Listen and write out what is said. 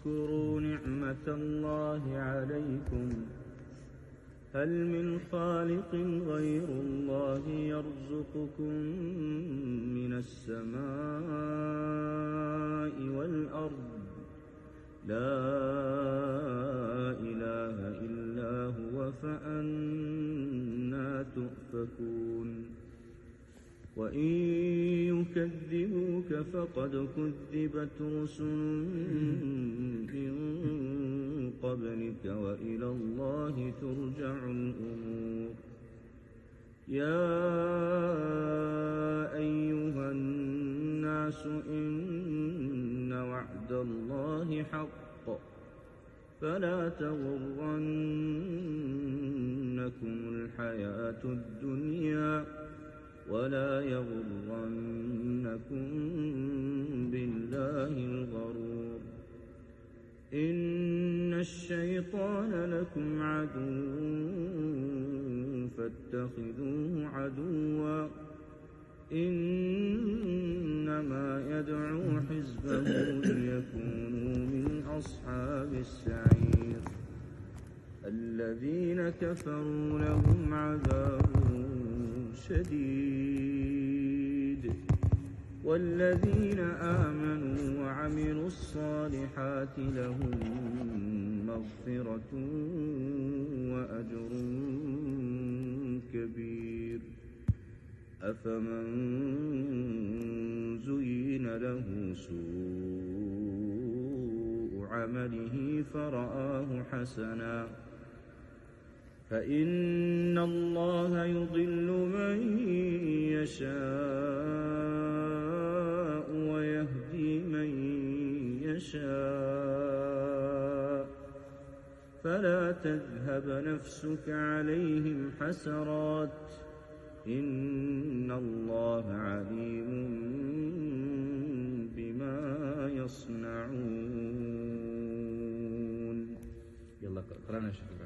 واذكروا نعمة الله عليكم هل من خالق غير الله يرزقكم من السماء والأرض لا إله إلا هو فأنى تؤفكون وإن يكذبوك فقد كذبت رسل من قبلك وإلى الله ترجع الأمور يا أيها الناس إن وعد الله حق فلا تغرنكم الحياة الدنيا ولا يغرنكم بالله الغرور إن الشيطان لكم عدو فاتخذوه عدوا إنما يدعو حزبه ليكونوا من أصحاب السعير الذين كفروا لهم عذاب شديد والذين آمنوا وعملوا الصالحات لهم مغفرة وأجر كبير أفمن زين له سوء عمله فرآه حسنا فإن الله يضل من يشاء ويهدي من يشاء فلا تذهب نفسك عليهم حسرات إن الله عليم بما يصنعون. يلا قرأنا شكرا.